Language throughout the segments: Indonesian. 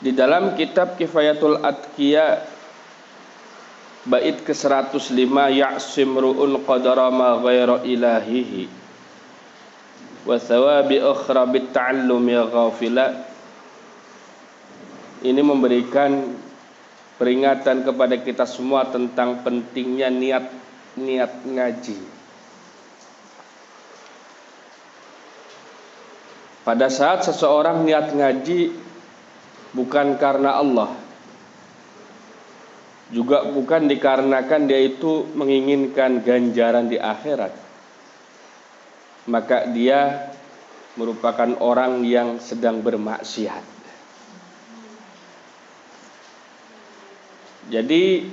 Di dalam kitab Kifayatul Atqiya bait ke-105, ya'sim ru'un qadara ma ghaira ilahihi wa thawabi ukhra bit ta'allumi ghafila. Ini memberikan peringatan kepada kita semua tentang pentingnya niat ngaji. Pada saat seseorang niat ngaji bukan karena Allah, juga bukan dikarenakan dia itu menginginkan ganjaran di akhirat, maka dia merupakan orang yang sedang bermaksiat. Jadi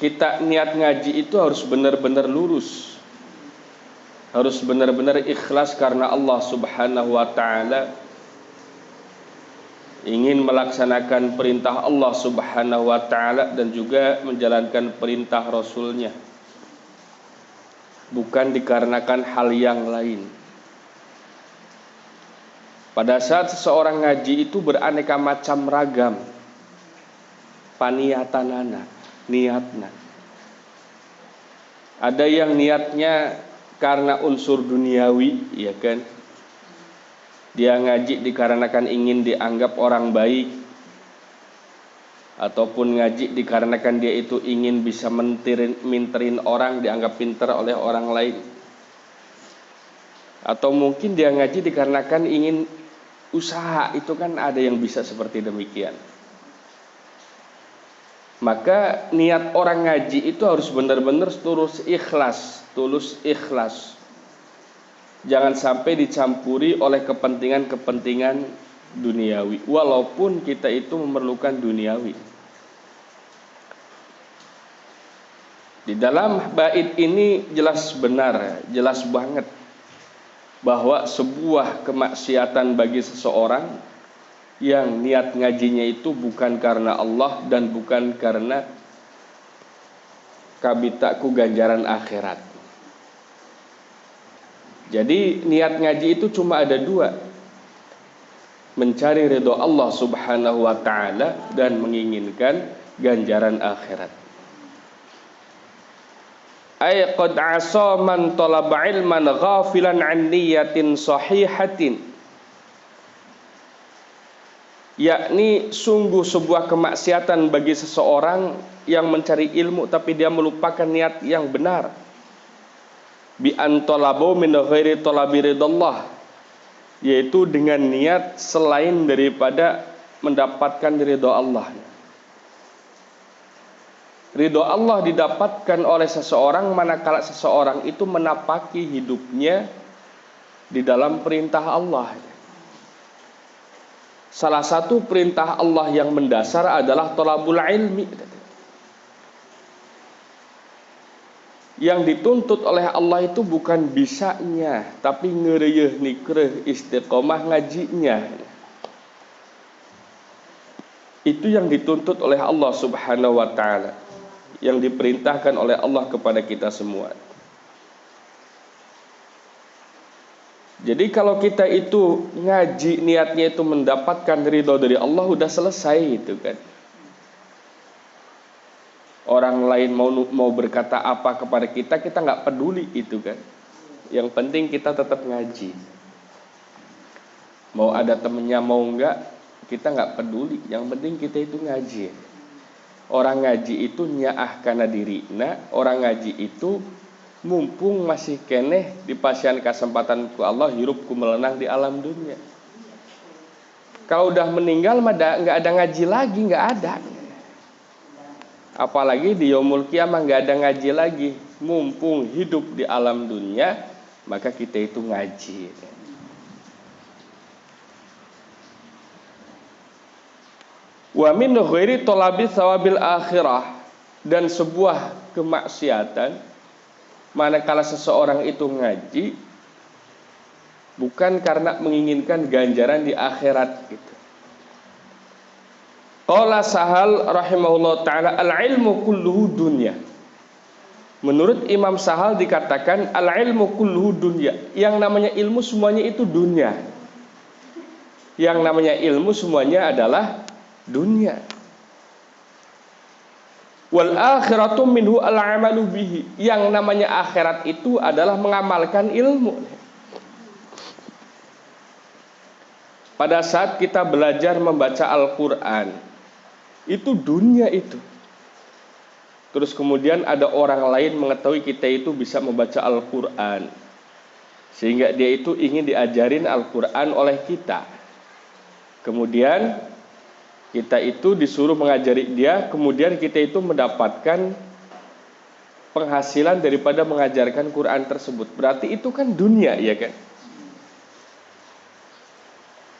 kita niat ngaji itu harus benar-benar lurus, harus benar-benar ikhlas karena Allah Subhanahu wa ta'ala, ingin melaksanakan perintah Allah Subhanahu wa ta'ala dan juga menjalankan perintah Rasulnya, bukan dikarenakan hal yang lain. Pada saat seseorang ngaji itu beraneka macam ragam paniatanana, niatna. Ada yang niatnya karena unsur duniawi, ya kan? Dia ngaji dikarenakan ingin dianggap orang baik, ataupun ngaji dikarenakan dia itu ingin bisa minterin orang, dianggap pinter oleh orang lain. Atau mungkin dia ngaji dikarenakan ingin usaha, itu kan ada yang bisa seperti demikian. Maka niat orang ngaji itu harus benar-benar tulus ikhlas. Jangan sampai dicampuri oleh kepentingan-kepentingan duniawi, walaupun kita itu memerlukan duniawi. Di dalam bait ini jelas banget bahwa sebuah kemaksiatan bagi seseorang yang niat ngajinya itu bukan karena Allah dan bukan karena kabitaku ganjaran akhirat. Jadi niat ngaji itu cuma ada dua: mencari ridho Allah Subhanahu wa ta'ala dan menginginkan ganjaran akhirat. Ay qad asa man talaba ilman ghafilan an niyatin sahihatin, yakni sungguh sebuah kemaksiatan bagi seseorang yang mencari ilmu tapi dia melupakan niat yang benar. Bi an talabu min ghairi talabi ridallah, yaitu dengan niat selain daripada mendapatkan ridho Allah. Ridho Allah didapatkan oleh seseorang manakala seseorang itu menapaki hidupnya di dalam perintah Allah. Salah satu perintah Allah yang mendasar adalah thalabul ilmi. Yang dituntut oleh Allah itu bukan bisanya, tapi ngereyeh nikreh istiqomah ngajinya. Itu yang dituntut oleh Allah Subhanahu wa ta'ala, yang diperintahkan oleh Allah kepada kita semua. Jadi kalau kita itu ngaji niatnya itu mendapatkan ridho dari Allah, udah selesai itu kan. Orang lain mau berkata apa kepada kita nggak peduli itu kan. Yang penting kita tetap ngaji. Mau ada temennya mau enggak, kita nggak peduli. Yang penting kita itu ngaji. Orang ngaji itu nyaah kana dirina, orang ngaji itu mumpung masih keneh dipasihan kesempatan ku Allah hirup ku melenang di alam dunia. Kalau udah meninggal mah nggak ada ngaji lagi, nggak ada. Apalagi di yaumul kiamah nggak ada ngaji lagi. Mumpung hidup di alam dunia, maka kita itu ngaji. Wa min ghairi talabi thawabil akhirah, dan sebuah kemaksiatan manakala seseorang itu ngaji bukan karena menginginkan ganjaran di akhirat gitu. Qala Sahal rahimahullah ta'ala, al-ilmu kulluhu dunya. Menurut Imam Sahal dikatakan al-ilmu kulluhu dunya, yang namanya ilmu semuanya itu dunia. Yang namanya ilmu semuanya adalah dunia. Wal akhiratu minhu al-amalu bihi. Yang namanya akhirat itu adalah mengamalkan ilmu. Pada saat kita belajar membaca Al-Quran, itu dunia itu. Terus kemudian ada orang lain mengetahui kita itu bisa membaca Al-Quran, sehingga dia itu ingin diajarin Al-Quran oleh kita. Kemudian kita itu disuruh mengajari dia, kemudian kita itu mendapatkan penghasilan daripada mengajarkan Quran tersebut. Berarti itu kan dunia, ya kan?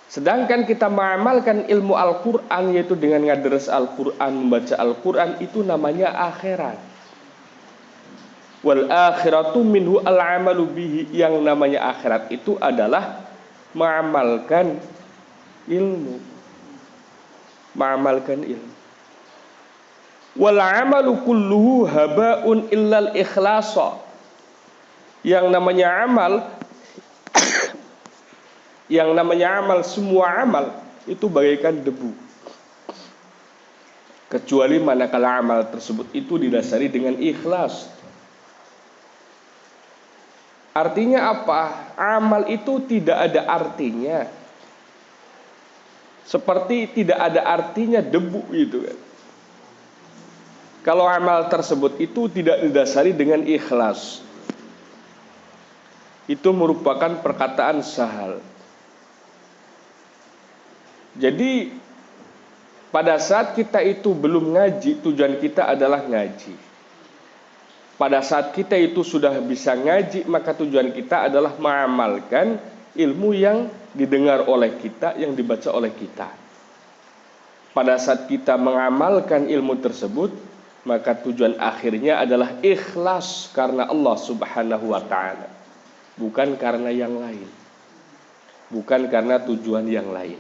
Sedangkan kita mengamalkan ilmu Al-Quran, yaitu dengan ngadres Al-Quran, membaca Al-Quran, itu namanya akhirat. Wal akhiratu minhu al-amalu bihi. Yang namanya akhirat itu adalah mengamalkan ilmu. Mengamalkan ilmu. Wal amalu kulluhu haba'un illal ikhlasa. Yang namanya amal, yang namanya amal, semua amal itu bagaikan debu, kecuali manakala amal tersebut itu didasari dengan ikhlas. Artinya apa? Amal itu tidak ada artinya, seperti tidak ada artinya debu gitu kan. Kalau amal tersebut itu tidak didasari dengan ikhlas, itu merupakan perkataan sahal. Jadi pada saat kita itu belum ngaji, tujuan kita adalah ngaji. Pada saat kita itu sudah bisa ngaji, maka tujuan kita adalah mengamalkan ilmu yang didengar oleh kita, yang dibaca oleh kita. Pada saat kita mengamalkan ilmu tersebut, maka tujuan akhirnya adalah ikhlas karena Allah Subhanahu wa ta'ala, bukan karena yang lain, bukan karena tujuan yang lain.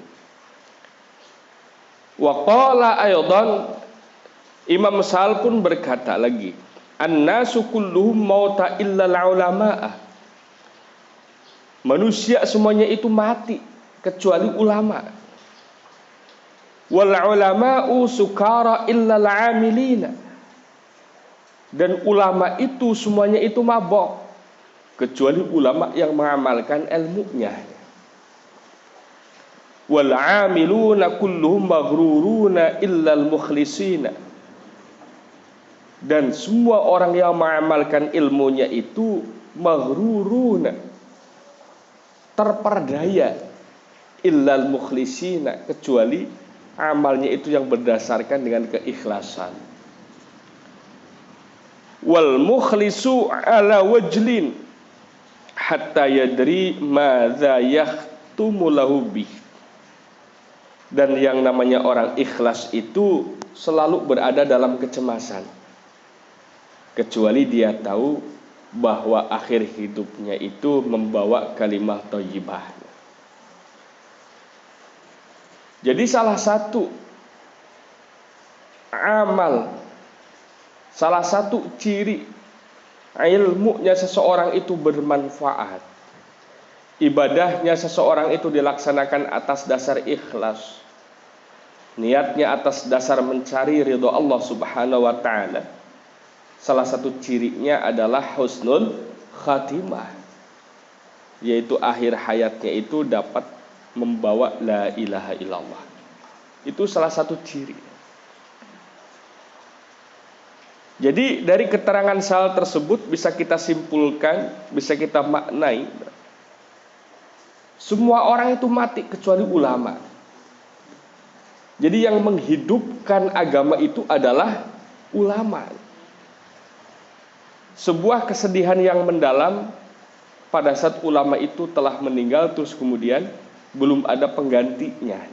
Wa qala aydan, Imam Sal pun berkata lagi, an-nasu kulluhum mauta illa al-ulama'a. Manusia semuanya itu mati kecuali ulama. Wal ulama'u sukara illa al-amilina. Dan ulama itu semuanya itu mabok kecuali ulama yang mengamalkan ilmunya. Wal 'amiluna kulluhum maghruruna illal mukhlisina. Dan semua orang yang mengamalkan ilmunya itu maghruruna, terperdaya, illal mukhlisina, kecuali amalnya itu yang berdasarkan dengan keikhlasan. Wal mukhlisu ala wajlin hatta yadri madza yahtumu lahu bih. Dan yang namanya orang ikhlas itu selalu berada dalam kecemasan, kecuali dia tahu bahwa akhir hidupnya itu membawa kalimah thayyibah. Jadi salah satu amal, salah satu ciri ilmunya seseorang itu bermanfaat, ibadahnya seseorang itu dilaksanakan atas dasar ikhlas, niatnya atas dasar mencari ridho Allah Subhanahu wa ta'ala. Salah satu cirinya adalah husnul khatimah, yaitu akhir hayatnya itu dapat membawa la ilaha illallah. Itu salah satu ciri. Jadi dari keterangan Sal tersebut bisa kita simpulkan, bisa kita maknai, semua orang itu mati kecuali ulama. Jadi yang menghidupkan agama itu adalah ulama. Sebuah kesedihan yang mendalam pada saat ulama itu telah meninggal, terus kemudian belum ada penggantinya.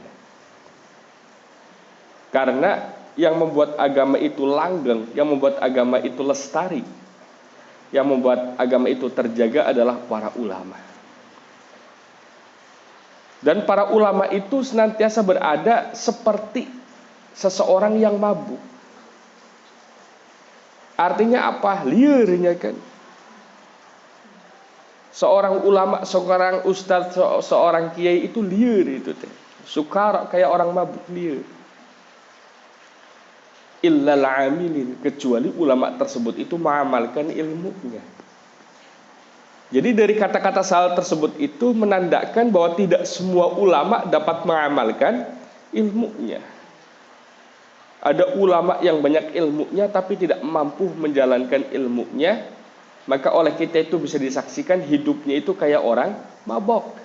Karena yang membuat agama itu langgeng, yang membuat agama itu lestari, yang membuat agama itu terjaga adalah para ulama. Dan para ulama itu senantiasa berada seperti seseorang yang mabuk. Artinya apa? Liarnya kan. Seorang ulama, seorang ustadz, seorang kiai itu liar itu teh. sukara kayak orang mabuk dia. Illal amilin, kecuali ulama tersebut itu mengamalkan ilmunya. Jadi dari kata-kata sal tersebut itu menandakan bahwa tidak semua ulama dapat mengamalkan ilmunya. Ada ulama yang banyak ilmunya tapi tidak mampu menjalankan ilmunya, maka oleh kita itu bisa disaksikan hidupnya itu kayak orang mabok.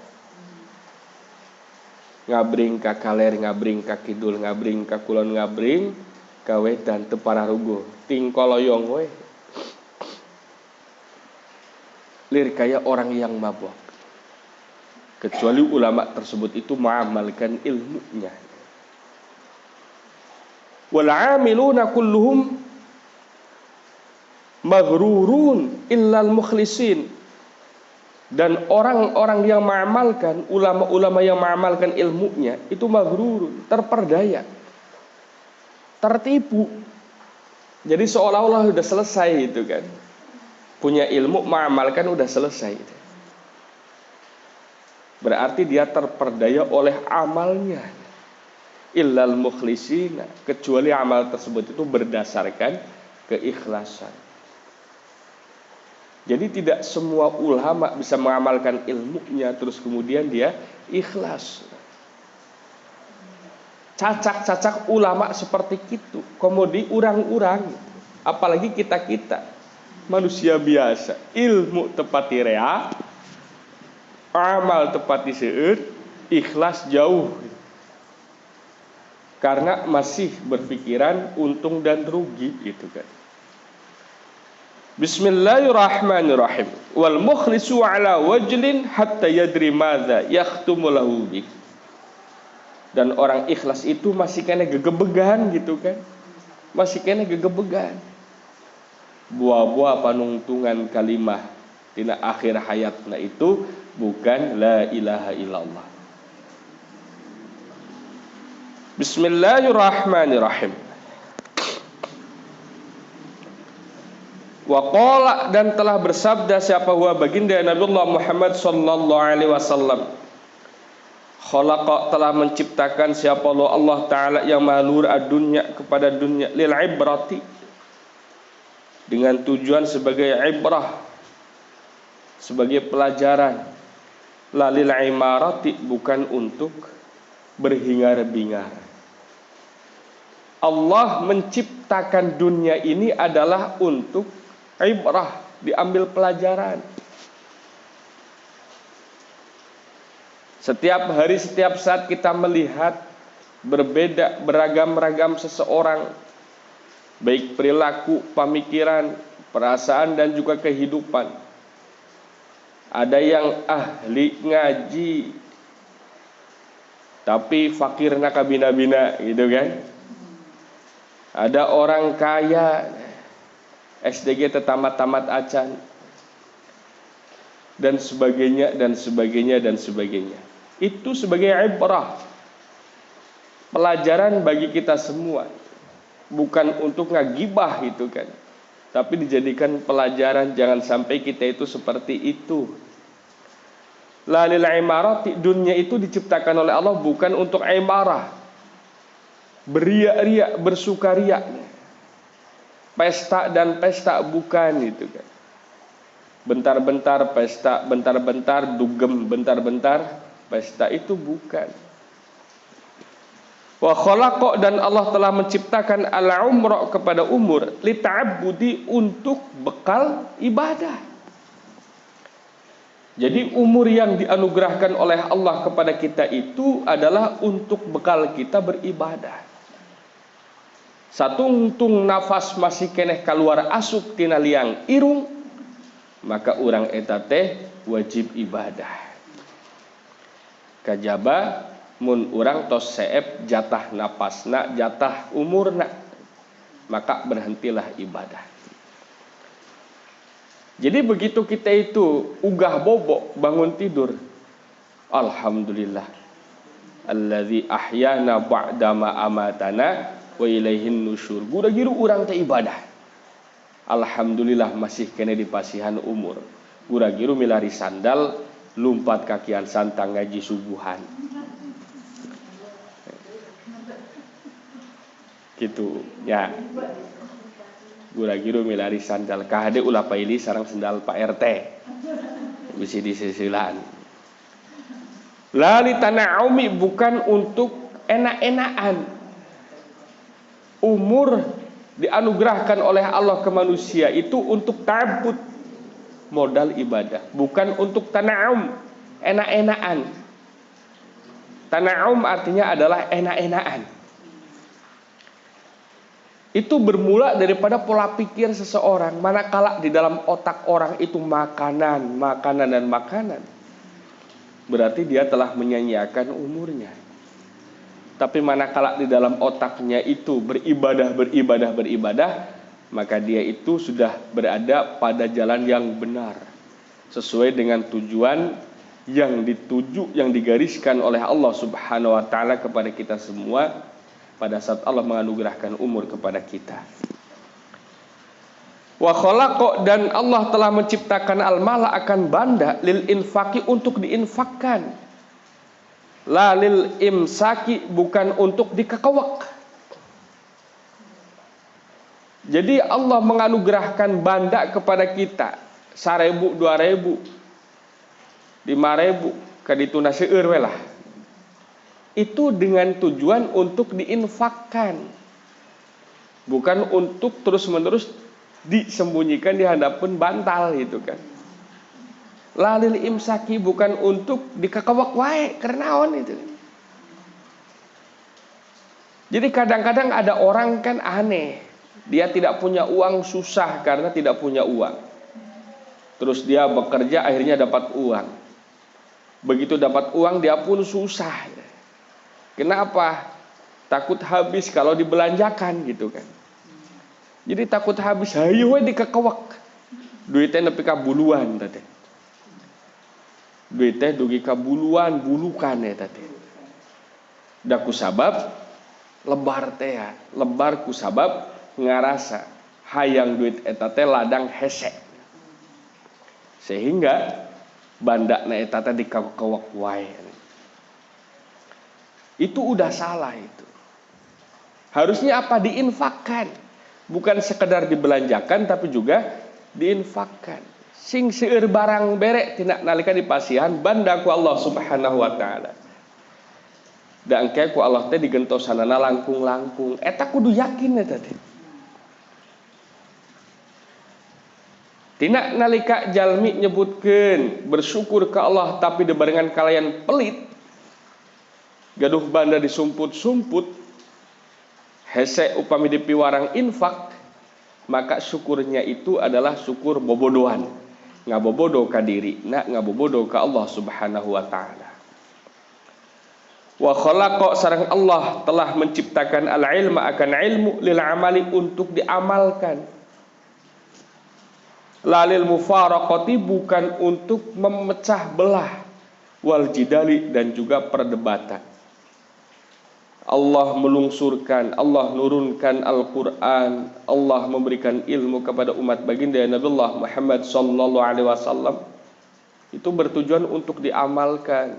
Ngabring ka kaler, ngabring ka kidul, ngabring ka kulon, ngabring ka wetan teu pararugo, ting koloyong we. Lir kayak orang yang mabok. Kecuali ulama tersebut itu mengamalkan ilmunya. Wal 'amiluna kulluhum maghrurun illal mukhlisin. Dan orang-orang yang mengamalkan, ulama-ulama yang mengamalkan ilmunya itu maghrurun, terperdaya, tertipu. Jadi seolah-olah sudah selesai itu kan. Punya ilmu, mengamalkan udah selesai. Berarti dia terperdaya oleh amalnya. Illal mukhlisina, kecuali amal tersebut itu berdasarkan keikhlasan. Jadi tidak semua ulama bisa mengamalkan ilmunya terus kemudian dia ikhlas. Cacak-cacak ulama seperti itu, komodi urang-urang, apalagi kita-kita manusia biasa, ilmu tepati rea, amal tepati seueur, ikhlas jauh. Karena masih berpikiran untung dan rugi gitu kan. Bismillahirrahmanirrahim. Wal mukhlisu ala wajlin hatta yadri madza yakhtumu lahu bi. Dan orang ikhlas itu masih kena gegebegan gitu kan. Masih kena gegebegan. Buah-buah panungtungan kalimah tina akhir hayatna itu bukan la ilaha illallah. Bismillahirrahmanirrahim. Wa qala, dan telah bersabda siapa huwa baginda Nabiullah Muhammad sallallahu alaihi wasallam. Khalaqa, telah menciptakan siapa Allah Ta'ala yang maha luhur ad-dunya, kepada dunia, lil ibrati, dengan tujuan sebagai ibrah, sebagai pelajaran, la lil imarati, bukan untuk berhingar-bingar. Allah menciptakan dunia ini adalah untuk ibrah, diambil pelajaran. Setiap hari, setiap saat kita melihat berbeda, beragam-ragam seseorang, baik perilaku, pemikiran, perasaan, dan juga kehidupan. Ada yang ahli ngaji tapi fakirna kabina-bina gitu kan. Ada orang kaya SDG tetamat-tamat acan, dan sebagainya dan sebagainya dan sebagainya. Itu sebagai ibrah, pelajaran bagi kita semua, bukan untuk ngagibah itu kan, tapi dijadikan pelajaran. Jangan sampai kita itu seperti itu. La lil imarati, dunia itu diciptakan oleh Allah bukan untuk imarah, beria-ria, bersukaria, pesta dan pesta, bukan itu kan. Bentar-bentar pesta, bentar-bentar dugem, bentar-bentar pesta, itu bukan. Wa khalaqa, dan Allah telah menciptakan al-umra, kepada umur, li ta'abbudi, untuk bekal ibadah. Jadi umur yang dianugerahkan oleh Allah kepada kita itu adalah untuk bekal kita beribadah. Satungtung nafas masih keneh kaluar asup tina liang irung, maka urang eta teh wajib ibadah. Kajaba mun urang tos seep jatah napasna, jatah umurna, maka berhentilah ibadah. Jadi begitu kita itu ugah bobo bangun tidur, alhamdulillah allazi ahyana ba'dama amatana wa ilaihin nusyur. Gura giru urang teh ibadah. Alhamdulillah masih kena dipasihan umur. Gura giru milari sandal, lumpat kakian santang ngaji subuhan. gitu ya. Gura-giru milari sandal kahade ulah paili sarang sandal Pak RT bisi di sisilan. Lali tana'umi bukan untuk enak-enakan. Umur dianugerahkan oleh Allah ke manusia itu untuk ta'abbud, modal ibadah, bukan untuk tana'um, enak-enakan. Tana'um artinya adalah enak-enakan. Itu bermula daripada pola pikir seseorang. Manakala di dalam otak orang itu makanan, dan makanan, berarti dia telah menyanyiakan umurnya. Tapi manakala di dalam otaknya itu beribadah, maka dia itu sudah berada pada jalan yang benar, sesuai dengan tujuan yang dituju, yang digariskan oleh Allah Subhanahu wa taala kepada kita semua pada saat Allah menganugerahkan umur kepada kita. Wa khalaqa, dan Allah telah menciptakan al-mala akan banda lil infaqi, untuk diinfakkan. La lil imsaki, bukan untuk dikekewek. Jadi Allah menganugerahkan banda kepada kita 1.000, 2.000, 5.000 kadituna seueur we lah. Itu dengan tujuan untuk diinfakkan, bukan untuk terus-menerus disembunyikan di hadapan bantal gitu kan. Lalil imsaki, bukan untuk dikekewek wae kerenaon itu. Jadi kadang-kadang ada orang kan aneh, dia tidak punya uang, susah karena tidak punya uang. Terus dia bekerja akhirnya dapat uang. Begitu dapat uang dia pun susah. Kenapa? Takut habis kalau dibelanjakan gitu kan. Jadi takut habis, hayu we dikekewek. Duitnya nepi ka buluan teh. Duitnya dugi ka buluan, bulukan ya teh. Da kusabab lebar teh ya, lebar kusabab ngarasa hayang duit eta teh ladang hese. Sehingga bandana eta teh dikekewek wae. Itu udah salah itu. Harusnya apa? Diinfakkan. Bukan sekedar dibelanjakan tapi juga diinfakkan. Sing seueur barang berek tina nalika dipasihan banda ku Allah Subhanahu wa taala. Da engke ku Allah teh digentosanana langkung-langkung. Eta kudu yakin eta teh. Tina nalika jalmi nyebutkeun bersyukur ke Allah tapi dibarengan kalayan pelit, gaduh banda disumput-sumput, hese upami dipiwarang infak, maka syukurnya itu adalah syukur bobodohan. Ngabobodo ka diri, ngabobodo ka Allah Subhanahu wa taala. Wa khalaqa, sareng Allah telah menciptakan al-ilma akan ilmu lil amali, untuk diamalkan. Lalil mufaraqati, bukan untuk memecah belah, wal jidali, dan juga perdebatan. Allah melungsurkan, Allah nurunkan Al-Quran, Allah memberikan ilmu kepada umat baginda Nabiullah Muhammad sallallahu alaihi wasallam. Itu bertujuan untuk diamalkan,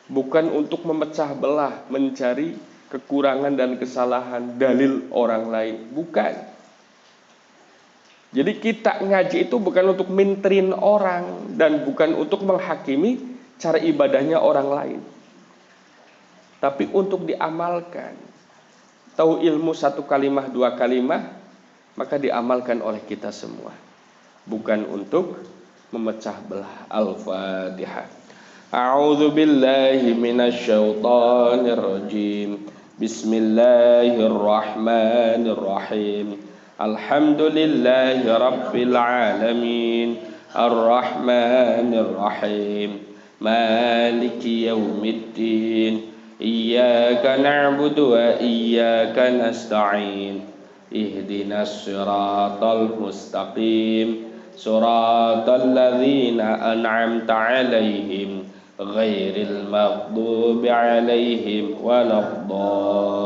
bukan untuk memecah belah, mencari kekurangan dan kesalahan dalil orang lain, bukan. Jadi kita ngaji itu bukan untuk minterin orang, dan bukan untuk menghakimi cara ibadahnya orang lain, tapi untuk diamalkan. Tahu ilmu 1 kalimah 2 kalimah, maka diamalkan oleh kita semua, bukan untuk memecah belah. Al-Fatihah. A'udzu billahi minasyaitonir rajim. Bismillahirrahmanirrahim. Alhamdulillahi rabbil alamin. Ar-Rahmanir Rahim. Maliki yaumiddin. Iyyaka na'budu wa iyyaka nasta'in. Ihdinas siratal mustaqim. Siratal ladzina an'amta 'alaihim ghairil maghdubi 'alaihim waladdallin.